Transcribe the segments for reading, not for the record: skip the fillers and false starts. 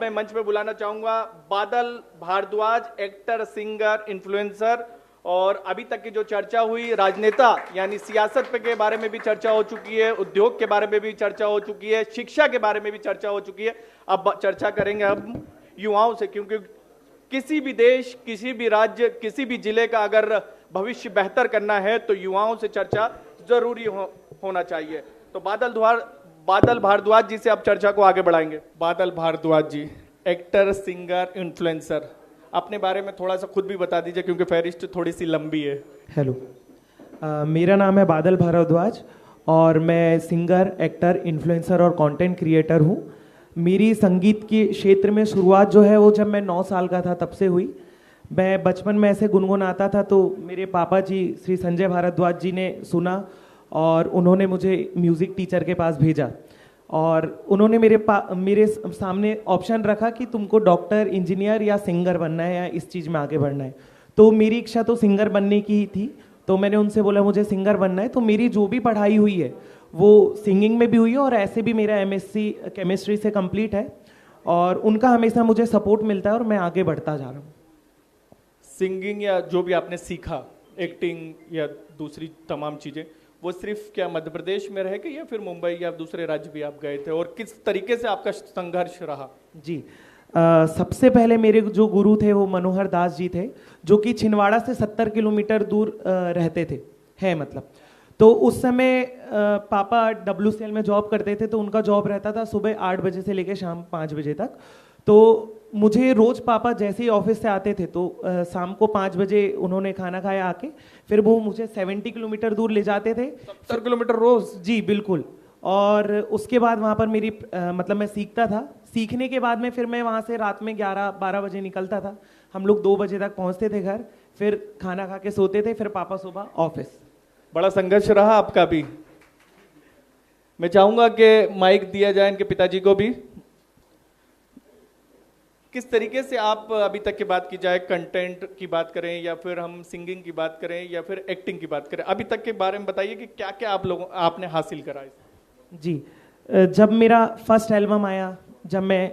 मैं मंच पे बुलाना चाहूंगा बादल भारद्वाज, एक्टर, सिंगर, इन्फ्लुएंसर। और अभी तक की जो चर्चा हुई, राजनेता यानी सियासत पे के बारे में भी चर्चा हो चुकी है, उद्योग के बारे में भी चर्चा हो चुकी है, शिक्षा के बारे में भी चर्चा हो चुकी है। अब चर्चा करेंगे हम युवाओं से, क्योंकि किसी भी देश, किसी भी राज्य, किसी भी जिले का अगर भविष्य बेहतर करना है तो युवाओं से चर्चा जरूरी होना चाहिए। तो बादल भारद्वाज जी से आप चर्चा को आगे बढ़ाएंगे। बादल भारद्वाज जी, एक्टर, सिंगर, इन्फ्लुएंसर, अपने बारे में थोड़ा सा खुद भी बता दीजिए क्योंकि फहरिस्त थोड़ी सी लंबी है। हेलो, मेरा नाम है बादल भारद्वाज और मैं सिंगर, एक्टर, इन्फ्लुएंसर और कंटेंट क्रिएटर हूँ। मेरी संगीत के क्षेत्र में शुरुआत जो है वो जब मैं 9 साल का था तब से हुई। मैं बचपन में ऐसे गुनगुनाता था तो मेरे पापा जी श्री संजय भारद्वाज जी ने सुना और उन्होंने मुझे म्यूज़िक टीचर के पास भेजा और उन्होंने मेरे सामने ऑप्शन रखा कि तुमको डॉक्टर, इंजीनियर या सिंगर बनना है या इस चीज़ में आगे बढ़ना है। तो मेरी इच्छा तो सिंगर बनने की ही थी, तो मैंने उनसे बोला मुझे सिंगर बनना है। तो मेरी जो भी पढ़ाई हुई है वो सिंगिंग में भी हुई है और ऐसे भी मेरा एमएससी केमिस्ट्री से कंप्लीट है और उनका हमेशा मुझे सपोर्ट मिलता है और मैं आगे बढ़ता जा रहा हूँ। सिंगिंग या जो भी आपने सीखा, एक्टिंग या दूसरी तमाम चीज़ें, वो सिर्फ क्या मध्य प्रदेश में रह के या फिर मुंबई या दूसरे राज्य भी आप गए थे, और किस तरीके से आपका संघर्ष रहा? जी, सबसे पहले मेरे जो गुरु थे वो मनोहर दास जी थे, जो कि छिंदवाड़ा से 70 किलोमीटर दूर रहते थे, है मतलब। तो उस समय पापा WCL में जॉब करते थे, तो उनका जॉब रहता था सुबह 8 बजे से लेकर शाम 5 बजे तक। तो मुझे रोज पापा जैसे ही ऑफिस से आते थे तो शाम को 5 बजे उन्होंने खाना खाया आके, फिर वो मुझे 70 किलोमीटर दूर ले जाते थे। 70 किलोमीटर रोज? जी बिल्कुल। और उसके बाद वहाँ पर मेरी मतलब मैं सीखता था। सीखने के बाद में फिर मैं वहाँ से रात में 11-12 बजे निकलता था। हम लोग 2 बजे तक पहुँचते थे घर, फिर खाना खा के सोते थे, फिर पापा सुबह ऑफिस। बड़ा संघर्ष रहा आपका भी। मैं चाहूंगा कि माइक दिया जाए इनके पिताजी को भी। किस तरीके से आप अभी तक की बात की जाए, कंटेंट की बात करें या फिर हम सिंगिंग की बात करें या फिर एक्टिंग की बात करें, अभी तक के बारे में बताइए कि क्या क्या आपने हासिल करा है? जी, जब मेरा फर्स्ट एल्बम आया, जब मैं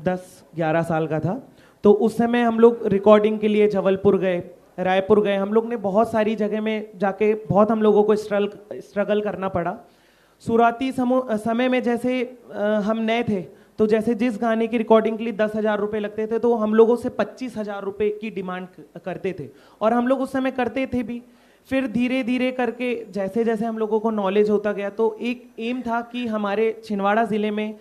10-11 साल का था, तो उस समय हम लोग रिकॉर्डिंग के लिए जबलपुर गए, रायपुर गए। हम लोग ने बहुत सारी जगह में जाके बहुत हम लोगों को स्ट्रगल करना पड़ा। शुरुआती समय में जैसे हम नए थे, तो जैसे जिस गाने की रिकॉर्डिंग के लिए 10,000 रुपये लगते थे, तो हम लोगों से 25,000 रुपये की डिमांड करते थे और हम लोग उस समय करते थे भी। फिर धीरे धीरे करके जैसे जैसे हम लोगों को नॉलेज होता गया, तो एक एम था कि हमारे छिंदवाड़ा ज़िले में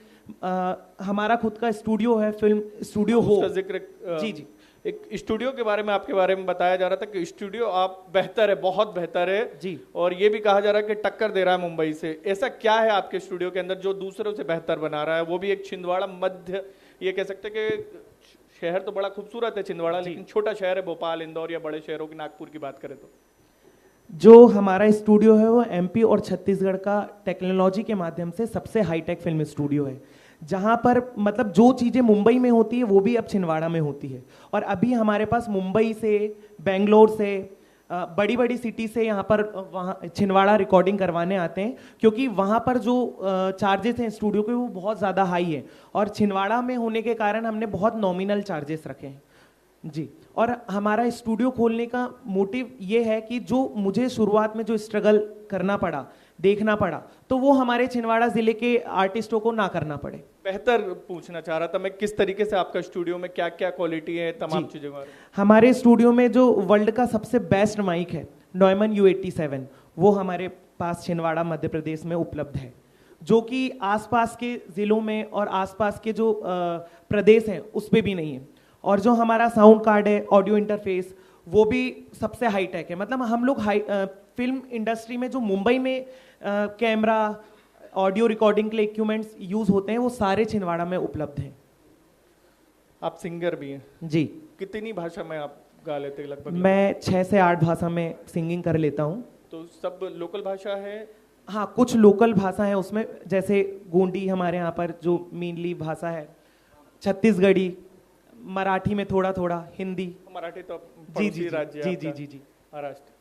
हमारा खुद का स्टूडियो है, फिल्म स्टूडियो हो। उसका जिक्र जी जी, एक स्टूडियो के बारे में आपके बारे में बताया जा रहा था कि स्टूडियो आप बेहतर है, बहुत बेहतर है जी। और ये भी कहा जा रहा है कि टक्कर दे रहा है मुंबई से। ऐसा क्या है आपके स्टूडियो के अंदर जो दूसरों से बेहतर बना रहा है? वो भी एक छिंदवाड़ा मध्य, ये कह सकते हैं कि शहर तो बड़ा खूबसूरत है छिंदवाड़ा, लेकिन छोटा शहर है, भोपाल, इंदौर या बड़े शहरों की, नागपुर की बात करें तो। जो हमारा स्टूडियो है वो MP और छत्तीसगढ़ का टेक्नोलॉजी के माध्यम से सबसे हाईटेक फिल्म स्टूडियो है, जहाँ पर मतलब जो चीज़ें मुंबई में होती है वो भी अब छिंदवाड़ा में होती है। और अभी हमारे पास मुंबई से, बेंगलोर से, बड़ी बड़ी सिटी से यहाँ पर वहाँ छिंदवाड़ा रिकॉर्डिंग करवाने आते हैं, क्योंकि वहाँ पर जो चार्जेस हैं स्टूडियो के वो बहुत ज़्यादा हाई है और छिंदवाड़ा में होने के कारण हमने बहुत नॉमिनल चार्जेस रखे हैं जी। और हमारा स्टूडियो खोलने का मोटिव ये है कि जो मुझे शुरुआत में जो स्ट्रगल करना पड़ा, देखना पड़ा, तो वो हमारे छिंदवाड़ा जिले के आर्टिस्टों को ना करना पड़े। बेहतर पूछना चाह रहा था मैं, किस तरीके से आपका स्टूडियो में क्या क्या क्वालिटी है, तमाम चीजें? हमारे स्टूडियो में जो वर्ल्ड का सबसे बेस्ट माइक है नॉयमन U87, वो हमारे पास छिंदवाड़ा मध्य प्रदेश में उपलब्ध है, जो कि आसपास के जिलों में और आसपास के जो प्रदेश हैं उस पर भी नहीं है। और जो हमारा साउंड कार्ड है, ऑडियो इंटरफेस, वो भी सबसे हाईटेक है। मतलब हम लोग फिल्म इंडस्ट्री में जो मुंबई में कैमरा, ऑडियो रिकॉर्डिंग के लिए इक्विपमेंट्स यूज होते हैं वो सारे छिंदवाड़ा में उपलब्ध हैं। आप सिंगर भी हैं? जी। कितनी भाषा में आप गा लेते हैं लगभग? मैं 6 से 8 भाषा में सिंगिंग कर लेता हूँ। तो सब लोकल भाषा है? हाँ, कुछ लोकल भाषा है उसमें, जैसे गोंडी हमारे यहाँ पर जो मेनली भाषा है, छत्तीसगढ़ी, मराठी में थोड़ा थोड़ा, हिंदी। मराठी तो जी जी राज्य जी जी जी जी महाराष्ट्र।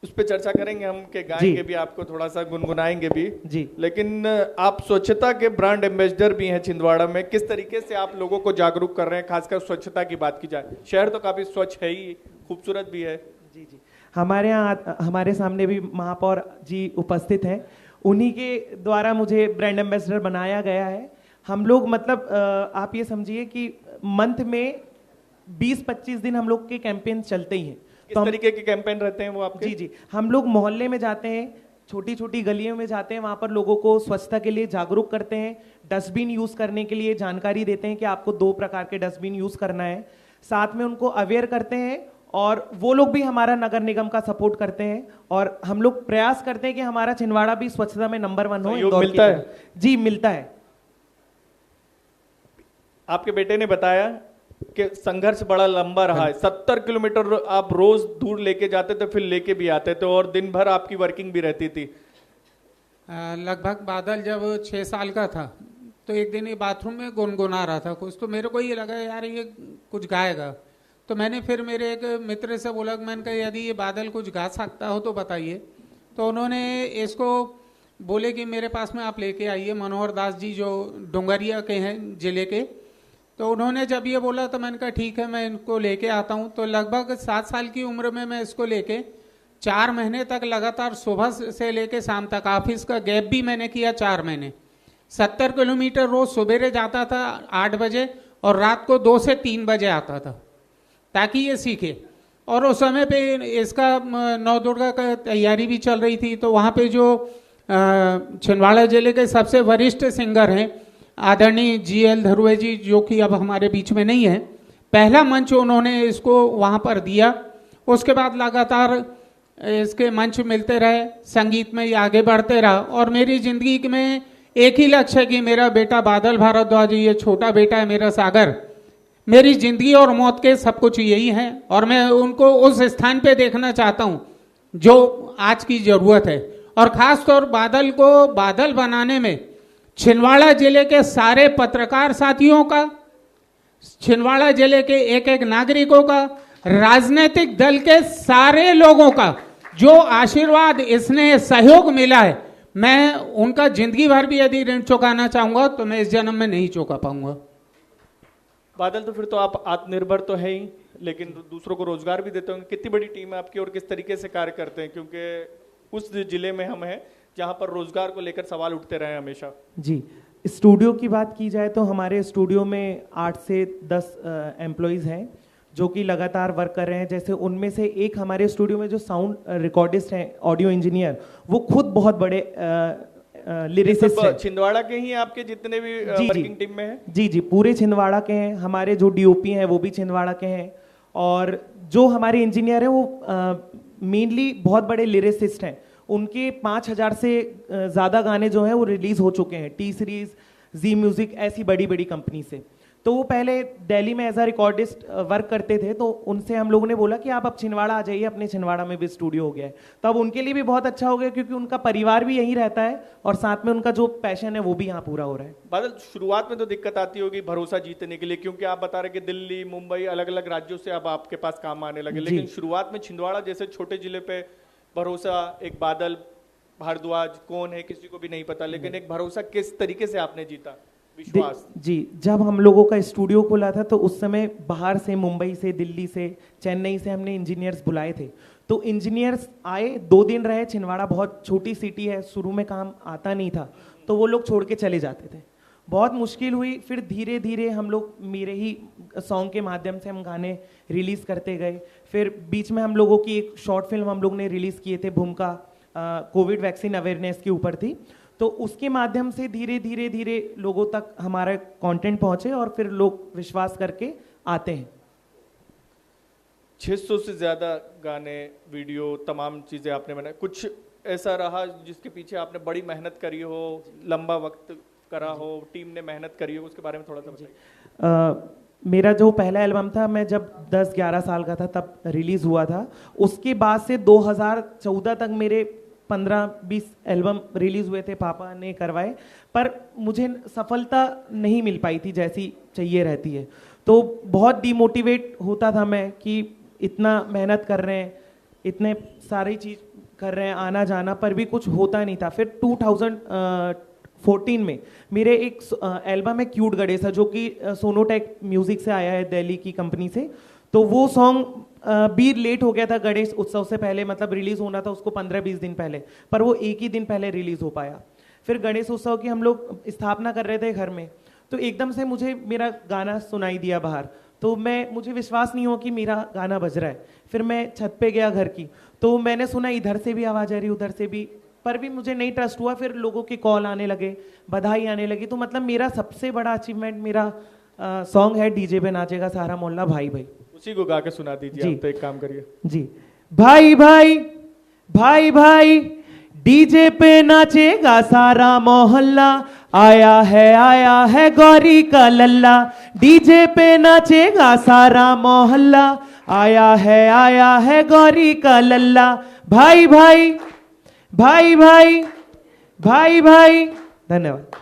उस पर चर्चा करेंगे हम, के गाएंगे भी, आपको थोड़ा सा गुनगुनाएंगे भी जी। लेकिन आप स्वच्छता के ब्रांड एम्बेसडर भी हैं छिंदवाड़ा में। किस तरीके से आप लोगों को जागरूक कर रहे हैं, खासकर स्वच्छता की बात की जाए? शहर तो काफी स्वच्छ है ही, खूबसूरत भी है। जी जी, हमारे यहाँ हमारे सामने भी महापौर जी उपस्थित हैं, उन्हीं के द्वारा मुझे ब्रांड एम्बेसडर बनाया गया है। हम लोग मतलब आप ये समझिए कि मंथ में 20-25 दिन हम लोग के कैंपेन चलते ही हैं। किस तरीके के कैंपेन रहते हैं वो आपके? जी जी, हम लोग मोहल्ले में जाते हैं, छोटी छोटी गलियों में जाते हैं, वहां पर लोगों को स्वच्छता के लिए जागरूक करते हैं, डस्टबिन यूज करने के लिए जानकारी देते हैं कि आपको 2 प्रकार के डस्टबिन यूज करना है, साथ में उनको अवेयर करते हैं और वो लोग भी हमारा नगर निगम का सपोर्ट करते हैं और हम लोग प्रयास करते हैं कि हमारा छिंदवाड़ा भी स्वच्छता में नंबर 1 हो। सहयोग मिलता है? जी मिलता है। आपके बेटे ने बताया कि संघर्ष बड़ा लंबा रहा है, 70 किलोमीटर आप रोज दूर लेके जाते थे, फिर लेके भी आते थे और दिन भर आपकी वर्किंग भी रहती थी। लगभग बादल जब 6 साल का था तो एक दिन ये बाथरूम में गुनगुना रहा था कुछ, तो मेरे को ये लगा यार ये कुछ गाएगा, तो मैंने फिर मेरे एक मित्र से बोला, मैंने कहा यदि ये बादल कुछ गा सकता हो तो बताइए। तो उन्होंने इसको बोले कि मेरे पास में आप लेके आइए, मनोहर दास जी जो डोंगरिया के हैं जिले के। तो उन्होंने जब ये बोला तो मैंने कहा ठीक है मैं इनको लेके आता हूँ। तो लगभग 7 साल की उम्र में मैं इसको लेके 4 महीने तक लगातार सुबह से लेके शाम तक, ऑफिस का गैप भी मैंने किया 4 महीने, 70 किलोमीटर रोज सवेरे जाता था 8 बजे और रात को 2 से 3 बजे आता था ताकि ये सीखे। और उस समय पे इसका नौ दुर्गा का तैयारी भी चल रही थी, तो वहाँ पे जो छिंदवाड़ा जिले के सबसे वरिष्ठ सिंगर हैं आदरणीय GL धरुवे जी, जो कि अब हमारे बीच में नहीं है, पहला मंच उन्होंने इसको वहाँ पर दिया। उसके बाद लगातार इसके मंच मिलते रहे, संगीत में ये आगे बढ़ते रहा और मेरी जिंदगी में एक ही लक्ष्य है कि मेरा बेटा बादल भारद्वाज, ये छोटा बेटा है मेरा सागर, मेरी जिंदगी और मौत के सब कुछ यही है और मैं उनको उस स्थान पे देखना चाहता हूँ जो आज की जरूरत है। और खास तौर बादल को बादल बनाने में छिंदवाड़ा जिले के सारे पत्रकार साथियों का, छिंदवाड़ा जिले के एक एक नागरिकों का, राजनीतिक दल के सारे लोगों का जो आशीर्वाद इसने सहयोग मिला है, मैं उनका जिंदगी भर भी यदि ऋण चुकाना चाहूंगा तो मैं इस जन्म में नहीं चुका पाऊंगा। बादल, तो फिर तो आप आत्मनिर्भर तो है ही, लेकिन दूसरों को रोजगार भी देते होंगे। कितनी बड़ी टीम है आपकी और किस तरीके से कार्य करते हैं, क्योंकि उस जिले में हम हैं जहां पर रोजगार को लेकर सवाल उठते रहे हमेशा। जी, स्टूडियो की बात की जाए तो हमारे स्टूडियो में 8 से 10 एम्प्लॉयज हैं जो कि लगातार वर्क कर रहे हैं। जैसे उनमें से एक हमारे स्टूडियो में जो साउंड रिकॉर्डिस्ट हैं, ऑडियो इंजीनियर, वो खुद बहुत बड़े लिरिसिस्ट हैं। छिंदवाड़ा के ही आपके जितने भी वर्किंग टीम में हैं? जी जी, पूरे छिंदवाड़ा के हैं। हमारे जो DOP हैं वो भी छिंदवाड़ा के हैं और जो हमारे इंजीनियर हैं वो मेनली बहुत बड़े लिरिसिस्ट हैं। उनके 5000 से ज़्यादा गाने जो हैं वो रिलीज हो चुके हैं T सीरीज, जी म्यूजिक, ऐसी बड़ी बड़ी कंपनी से। तो वो पहले दिल्ली में एज अ रिकॉर्डिस्ट वर्क करते थे, तो उनसे हम लोगों ने बोला कि आप अब छिंदवाड़ा आ जाइए, अपने छिंदवाड़ा में भी स्टूडियो हो गया है। तो अब उनके लिए भी बहुत अच्छा हो गया क्योंकि उनका परिवार भी यहीं रहता है और साथ में उनका जो पैशन है वो भी यहाँ पूरा हो रहा है। बादल, शुरुआत में तो दिक्कत आती होगी भरोसा जीतने के लिए, क्योंकि आप बता रहे कि दिल्ली, मुंबई, अलग अलग राज्यों से अब आपके पास काम आने लगे, लेकिन शुरुआत में छिंदवाड़ा जैसे छोटे जिले पे भरोसा, एक बादल भारद्वाज कौन है किसी को भी नहीं पता, लेकिन एक भरोसा किस तरीके से आपने जीता, विश्वास? जी, जब हम लोगों का स्टूडियो खुला था तो उस समय बाहर से, मुंबई से, दिल्ली से, चेन्नई से हमने इंजीनियर्स बुलाए थे। तो इंजीनियर्स आए, 2 दिन रहे। छिंदवाड़ा बहुत छोटी सिटी है, शुरू में काम आता नहीं था तो वो लोग छोड़ के चले जाते थे। बहुत मुश्किल हुई, फिर धीरे धीरे हम लोग मेरे ही सॉन्ग के माध्यम से हम गाने रिलीज करते गए। फिर बीच में हम लोगों की एक शॉर्ट फिल्म हम लोग ने रिलीज किए थे, भूमिका, कोविड वैक्सीन अवेयरनेस के ऊपर थी। तो उसके माध्यम से धीरे धीरे धीरे लोगों तक हमारा कंटेंट पहुंचे और फिर लोग विश्वास करके आते हैं। 600 से ज्यादा गाने, वीडियो, तमाम चीजें आपने बनाई। कुछ ऐसा रहा जिसके पीछे आपने बड़ी मेहनत करी हो, लंबा वक्त करा हो, टीम ने मेहनत करी हो, उसके बारे में थोड़ा सा बताइए। मेरा जो पहला एल्बम था, मैं जब 10-11 साल का था तब रिलीज हुआ था। उसके बाद से 2014 तक मेरे 15-20 एल्बम रिलीज हुए थे, पापा ने करवाए, पर मुझे सफलता नहीं मिल पाई थी जैसी चाहिए रहती है। तो बहुत डिमोटिवेट होता था मैं कि इतना मेहनत कर रहे हैं, इतने सारी चीज कर रहे हैं आना जाना, पर भी कुछ होता नहीं था। फिर 2014 में मेरे एक एल्बम है क्यूट गणेशा, जो कि सोनोटेक म्यूजिक से आया है, दिल्ली की कंपनी से। तो वो सॉन्ग भी लेट हो गया था गणेश उत्सव से पहले, मतलब रिलीज होना था उसको 15-20 दिन पहले, पर वो एक ही दिन पहले रिलीज हो पाया। फिर गणेश उत्सव की हम लोग स्थापना कर रहे थे घर में, तो एकदम से मुझे मेरा गाना सुनाई दिया बाहर, तो मुझे विश्वास नहीं हो कि मेरा गाना बज रहा है। फिर मैं छत पे गया घर की, तो मैंने सुना इधर से भी आवाज़ आ रही, उधर से भी, पर भी मुझे नहीं ट्रस्ट हुआ। फिर लोगों के कॉल आने लगे, बधाई आने लगी। तो मतलब मेरा सबसे बड़ा अचीवमेंट मेरा सॉन्ग है डीजे पे नाचेगा सारा मोहल्ला भाई भाई, उसी को गा के सुना दीजिए जी। आप, तो एक काम करिए जी। भाई भाई भाई भाई डीजे पे नाचेगा सारा मोहल्ला, आया है गौरी का लल्ला। डीजे पे नाचेगा सारा मोहल्ला, आया है गौरी का लल्ला। भाई भाई भाई भाई भाई भाई। धन्यवाद।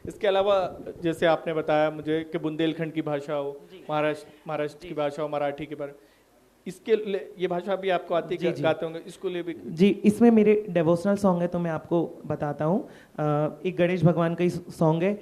इसके अलावा जैसे आपने बताया मुझे कि बुंदेलखंड की भाषा हो, महाराष्ट्र की भाषा हो, मराठी की भाषा, इसके ये भाषा भी आपको आती है, गाते होंगे, इसको लिए भी? जी, इसमें मेरे डिवोशनल सॉन्ग है, तो मैं आपको बताता हूँ। एक गणेश भगवान का ही सॉन्ग है।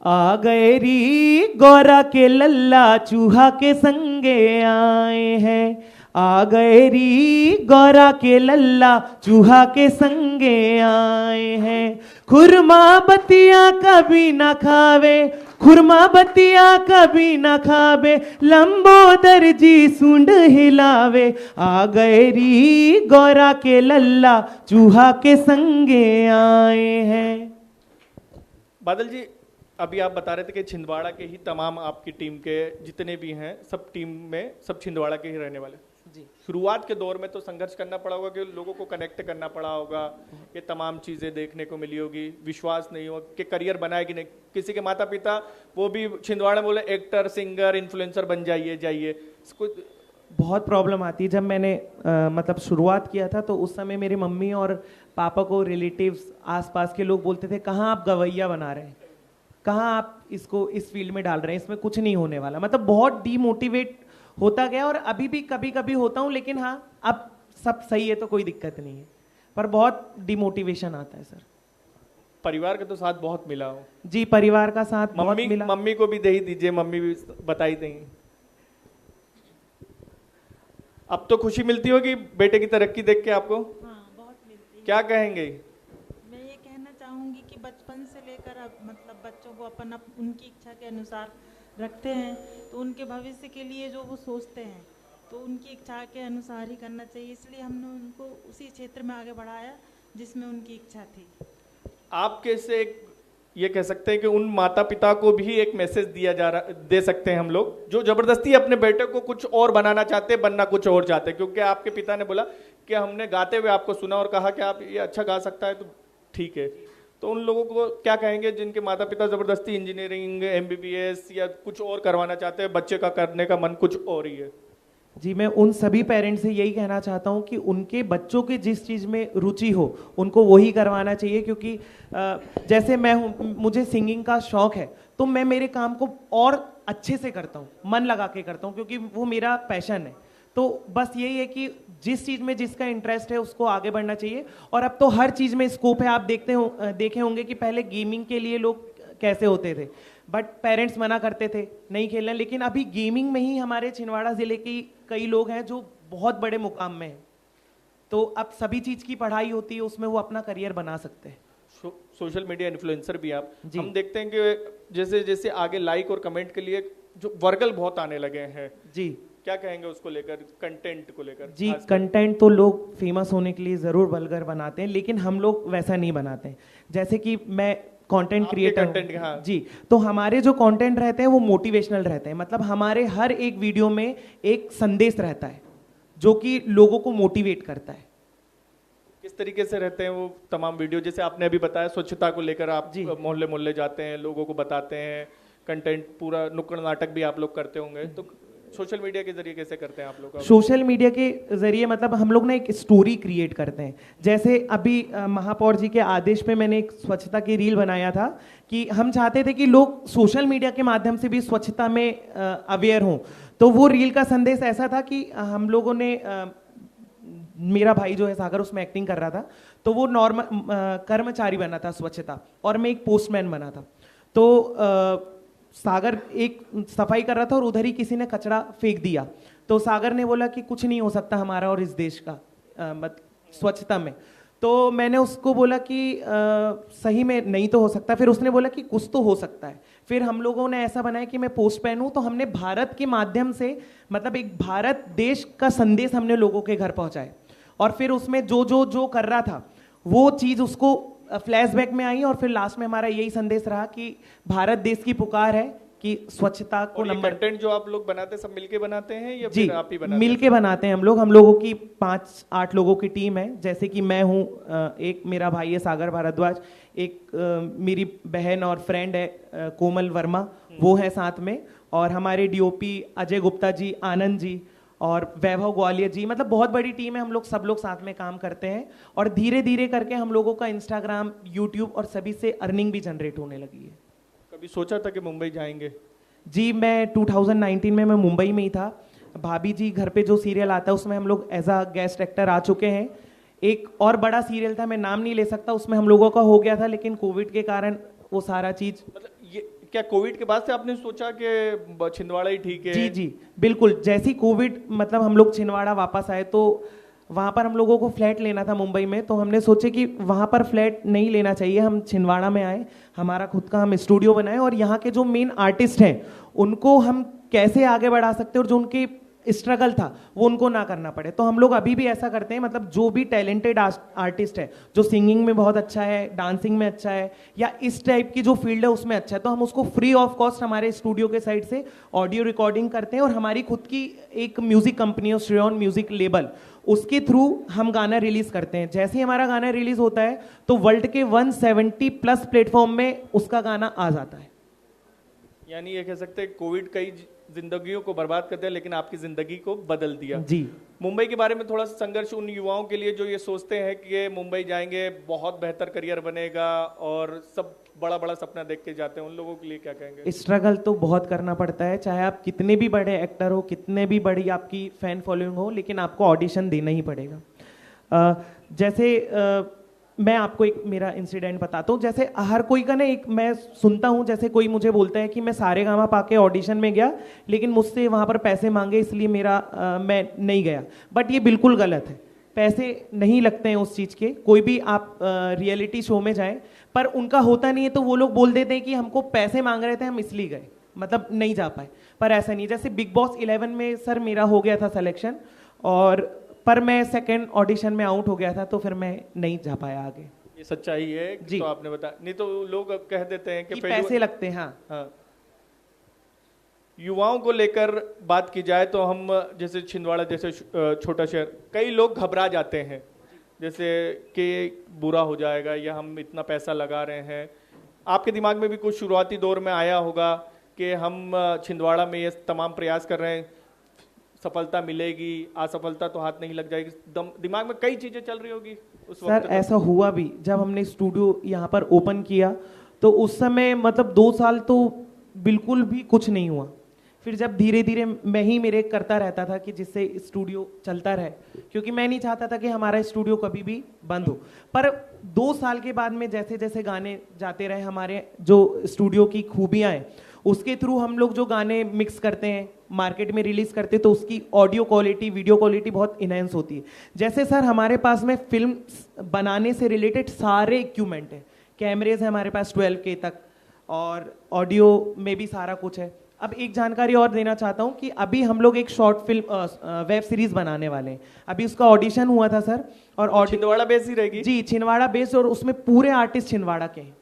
आ गए री गौरा के लल्ला, चूहा के संगे आए हैं। आ गए री गौरा के लल्ला, चूहा के संगे आए हैं। खुरमा बतिया कभी ना खावे, खुरमा बतिया कभी ना खावे, लंबोदर जी सूंड हिलावे। आ गए री गौरा के लल्ला, चूहा के संगे आए हैं। बादल जी, अभी आप बता रहे थे कि छिंदवाड़ा के ही तमाम आपकी टीम के जितने भी हैं, सब टीम में सब छिंदवाड़ा के ही रहने वाले जी। शुरुआत के दौर में तो संघर्ष करना पड़ा होगा कि लोगों को कनेक्ट करना पड़ा होगा, ये तमाम चीज़ें देखने को मिली होगी, विश्वास नहीं हो कि करियर बनाए कि नहीं। किसी के माता पिता वो भी छिंदवाड़ा में बोले एक्टर, सिंगर, इन्फ्लुएंसर बन जाइए। इसको बहुत प्रॉब्लम आती है। जब मैंने मतलब शुरुआत किया था, तो उस समय मेरी मम्मी और पापा को रिलेटिव्स, आसपास के लोग बोलते थे, कहाँ आप गवैया बना रहे हैं, कहाँ आप इसको इस फील्ड में डाल रहे हैं, इसमें कुछ नहीं होने वाला। मतलब बहुत डीमोटिवेट होता गया, और अभी भी कभी कभी होता हूँ, लेकिन हाँ अब सब सही है तो कोई दिक्कत नहीं है, पर बहुत डिमोटिवेशन आता है सर। परिवार का तो साथ बहुत मिला हो? जी, परिवार का साथ बहुत मिला। मम्मी को भी दे ही दीजिए, मम्मी भी बताई देंगी। अब तो खुशी मिलती होगी बेटे की तरक्की देख के आपको? हाँ, बहुत मिलती है। क्या कहेंगे? मैं ये कहना चाहूँगी कि बचपन से लेकर अब मतलब बच्चों को उनकी इच्छा के अनुसार रखते हैं, तो उनके भविष्य के लिए जो वो सोचते हैं तो उनकी इच्छा के अनुसार ही करना चाहिए। इसलिए हमने उनको उसी क्षेत्र में आगे बढ़ाया जिसमें उनकी इच्छा थी। आप कैसे ये कह सकते हैं कि उन माता पिता को भी एक मैसेज दे सकते हैं हम लोग, जो जबरदस्ती अपने बेटे को कुछ और बनाना चाहते हैं, बनना कुछ और चाहते हैं? क्योंकि आपके पिता ने बोला कि हमने गाते हुए आपको सुना और कहा कि आप ये अच्छा गा सकता है, तो ठीक है। तो उन लोगों को क्या कहेंगे जिनके माता पिता जबरदस्ती इंजीनियरिंग, MBBS या कुछ और करवाना चाहते हैं, बच्चे का करने का मन कुछ और ही है? जी, मैं उन सभी पेरेंट्स से यही कहना चाहता हूँ कि उनके बच्चों के जिस चीज़ में रुचि हो उनको वही करवाना चाहिए। क्योंकि जैसे मैं हूँ, मुझे सिंगिंग का शौक है, तो मैं मेरे काम को और अच्छे से करता हूँ, मन लगा के करता हूँ, क्योंकि वो मेरा पैशन है। तो बस यही है कि जिस चीज़ में जिसका इंटरेस्ट है उसको आगे बढ़ना चाहिए। और अब तो हर चीज़ में स्कोप है। आप देखे होंगे कि पहले गेमिंग के लिए लोग कैसे होते थे, बट पेरेंट्स मना करते थे नहीं खेलना, लेकिन अभी गेमिंग में ही हमारे छिंदवाड़ा ज़िले के कई लोग हैं जो बहुत बड़े मुकाम में हैं। तो अब सभी चीज़ की पढ़ाई होती है, उसमें वो अपना करियर बना सकते हैं। सोशल मीडिया इन्फ्लुएंसर भी आप, हम देखते हैं कि जैसे जैसे आगे लाइक और कमेंट के लिए जो वर्गल बहुत आने लगे हैं जी, क्या कहेंगे उसको लेकर, कंटेंट को लेकर? जी, कंटेंट तो लोग फेमस होने के लिए ज़रूर वल्गर बनाते हैं, लेकिन हम लोग वैसा नहीं बनाते हैं। जैसे कि मैं कंटेंट क्रिएटर, हाँ। जी, तो हमारे जो कंटेंट रहते हैं वो मोटिवेशनल रहते हैं। मतलब हमारे हर एक वीडियो में एक संदेश रहता है जो कि लोगों को मोटिवेट करता है। किस तरीके से रहते हैं वो तमाम वीडियो? जैसे आपने अभी बताया स्वच्छता को लेकर आप मोहल्ले मोहल्ले जाते हैं, लोगों को बताते हैं, कंटेंट पूरा नुक्कड़ नाटक भी आप लोग करते होंगे, तो सोशल मीडिया के जरिए कैसे करते हैं आप लोग? सोशल मीडिया के जरिए मतलब हम लोग ना एक स्टोरी क्रिएट करते हैं। जैसे अभी महापौर जी के आदेश पे मैंने एक स्वच्छता की रील बनाया था कि हम चाहते थे कि लोग सोशल मीडिया के माध्यम से भी स्वच्छता में अवेयर हों। तो वो रील का संदेश ऐसा था कि हम लोगों ने मेरा भाई जो है सागर उसमें एक्टिंग कर रहा था, तो वो नॉर्मल कर्मचारी बना था स्वच्छता, और मैं एक पोस्टमैन बना था। तो सागर एक सफाई कर रहा था और उधर ही किसी ने कचरा फेंक दिया, तो सागर ने बोला कि कुछ नहीं हो सकता हमारा और इस देश का स्वच्छता में। तो मैंने उसको बोला कि सही में नहीं तो हो सकता। फिर उसने बोला कि कुछ तो हो सकता है। फिर हम लोगों ने ऐसा बनाया कि मैं पोस्टमैन हूं, तो हमने भारत के माध्यम से मतलब एक भारत देश का संदेश हमने लोगों के घर पहुंचाए, और फिर उसमें जो कर रहा था वो चीज उसको फ्लैशबैक में आई, और फिर लास्ट में हमारा यही संदेश रहा कि भारत देश की पुकार है कि स्वच्छता को नंबर। कंटेंट जो आप लोग बनाते हैं सब मिलके बनाते हैं या जी फिर आप ही बनाते हैं? मिलके बनाते हैं हम लोगों की 5-8 लोगों की टीम है। जैसे कि मैं हूँ, एक मेरा भाई है सागर भारद्वाज, एक मेरी बहन और फ्रेंड है कोमल वर्मा, वो है साथ में, और हमारे डीओपी अजय गुप्ता जी, आनंद जी और वैभव ग्वालियर जी। मतलब बहुत बड़ी टीम है, हम लोग सब लोग साथ में काम करते हैं, और धीरे धीरे करके हम लोगों का इंस्टाग्राम, यूट्यूब और सभी से अर्निंग भी जनरेट होने लगी है। कभी सोचा था कि मुंबई जाएंगे? जी, मैं 2019 में मैं मुंबई में ही था। भाभी जी घर पे जो सीरियल आता है उसमें हम लोग एज अ गेस्ट एक्टर आ चुके हैं। एक और बड़ा सीरियल था, मैं नाम नहीं ले सकता, उसमें हम लोगों का हो गया था, लेकिन कोविड के कारण वो सारा चीज। मतलब ये क्या कोविड के बाद से आपने सोचा कि छिंदवाड़ा ही ठीक है? जी जी बिल्कुल, जैसी कोविड मतलब हम लोग छिंदवाड़ा वापस आए, तो वहाँ पर हम लोगों को फ्लैट लेना था मुंबई में, तो हमने सोचे कि वहाँ पर फ्लैट नहीं लेना चाहिए, हम छिंदवाड़ा में आए, हमारा खुद का हम स्टूडियो बनाए, और यहाँ के जो मेन आर्टिस्ट हैं उनको हम कैसे आगे बढ़ा सकते हैं, और जो उनके स्ट्रगल था वो उनको ना करना पड़े। तो हम लोग अभी भी ऐसा करते हैं, मतलब जो भी टैलेंटेड आर्टिस्ट है, जो सिंगिंग में बहुत अच्छा है, डांसिंग में अच्छा है, या इस टाइप की जो फील्ड है उसमें अच्छा है, तो हम उसको फ्री ऑफ कॉस्ट हमारे स्टूडियो के साइड से ऑडियो रिकॉर्डिंग करते हैं, और हमारी खुद की एक म्यूजिक कंपनी है श्रेयॉन म्यूजिक लेबल, उसके थ्रू हम गाना रिलीज करते हैं। जैसे ही हमारा गाना रिलीज होता है तो वर्ल्ड के 170+ प्लेटफॉर्म में उसका गाना आ जाता है। यानी ये कह सकते हैं कोविड कई जिंदगियों को बर्बाद कर दिया, लेकिन आपकी जिंदगी को बदल दिया। जी। मुंबई के बारे में थोड़ा सा संघर्ष उन युवाओं के लिए जो ये सोचते हैं कि ये मुंबई जाएंगे बहुत बेहतर करियर बनेगा और सब बड़ा बड़ा सपना देख के जाते हैं, उन लोगों के लिए क्या कहेंगे? स्ट्रगल तो बहुत करना पड़ता है, चाहे आप कितने भी बड़े एक्टर हो, कितने भी बड़ी आपकी फैन फॉलोइंग हो, लेकिन आपको ऑडिशन देना ही पड़ेगा। जैसे मैं आपको एक मेरा इंसिडेंट बताता हूँ। जैसे हर कोई का ना एक मैं सुनता हूँ, जैसे कोई मुझे बोलता है कि मैं सारेगामा पाके ऑडिशन में गया, लेकिन मुझसे वहाँ पर पैसे मांगे इसलिए मैं नहीं गया। बट ये बिल्कुल गलत है, पैसे नहीं लगते हैं उस चीज़ के। कोई भी आप रियलिटी शो में जाएं, पर उनका होता नहीं है, तो वो लोग बोल देते हैं कि हमको पैसे मांग रहे थे हम इसलिए गए, मतलब नहीं जा पाए। पर ऐसा नहीं। जैसे बिग बॉस 11 में सर मेरा हो गया था सिलेक्शन, और पर मैं सेकंड ऑडिशन में आउट हो गया था, तो फिर मैं नहीं जा पाया आगे। ये सच्चाई है जी। तो आपने बताया, नहीं तो लोग अब कह देते हैं कि पैसे लगते हैं। हाँ। युवाओं को लेकर बात की जाए तो हम जैसे छिंदवाड़ा जैसे छोटा शहर, कई लोग घबरा जाते हैं जैसे कि बुरा हो जाएगा या हम इतना पैसा लगा रहे हैं। आपके दिमाग में भी कुछ शुरुआती दौर में आया होगा कि हम छिंदवाड़ा में ये तमाम प्रयास कर रहे हैं, सफलता मिलेगी, असफलता तो हाथ नहीं लग जाएगी, दिमाग में कई चीजें चल रही होगी उस वक्त? सर ऐसा हुआ भी, जब हमने स्टूडियो यहाँ पर ओपन किया तो उस समय मतलब 2 साल तो बिल्कुल भी कुछ नहीं हुआ। फिर जब धीरे धीरे मैं ही मेरे करता रहता था कि जिससे स्टूडियो चलता रहे, क्योंकि मैं नहीं चाहता था कि हमारा स्टूडियो कभी भी बंद हो। पर 2 साल के बाद में जैसे जैसे गाने जाते रहे, हमारे जो स्टूडियो की खूबियाँ हैं उसके थ्रू हम लोग जो गाने मिक्स करते हैं, मार्केट में रिलीज करते हैं, तो उसकी ऑडियो क्वालिटी, वीडियो क्वालिटी बहुत इनहेंस होती है। जैसे सर हमारे पास में फिल्म बनाने से रिलेटेड सारे इक्विपमेंट है, कैमरेज है हमारे पास 12K तक, और ऑडियो में भी सारा कुछ है। अब एक जानकारी और देना चाहता हूं कि अभी हम लोग एक शॉर्ट फिल्म वेब सीरीज बनाने वाले हैं। अभी उसका ऑडिशन हुआ था सर, और छिंदवाड़ा बेस ही रहेगी? जी, छिंदवाड़ा बेस, और उसमें पूरे आर्टिस्ट छिंदवाड़ा के हैं।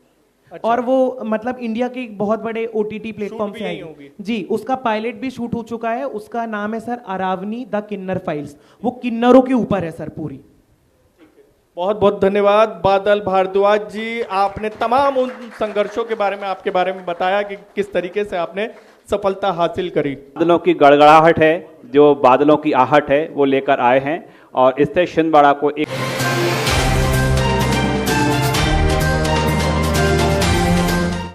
अच्छा। और वो मतलब इंडिया के एक बहुत बड़े OTT प्लेटफॉर्म से आएगी। जी, उसका पायलट भी शूट हो चुका है। उसका नाम है सर अरावनी द किन्नर फाइल्स। वो किन्नरों के ऊपर है सर पूरी। बहुत बहुत धन्यवाद बादल भारद्वाज जी, आपने तमाम उन संघर्षों के बारे में, आपके बारे में बताया कि किस तरीके से आपने सफलता हासिल करी। बादलों की गड़गड़ाहट है, जो बादलों की आहट है वो लेकर आए हैं, और इससे छिंदवाड़ा को एक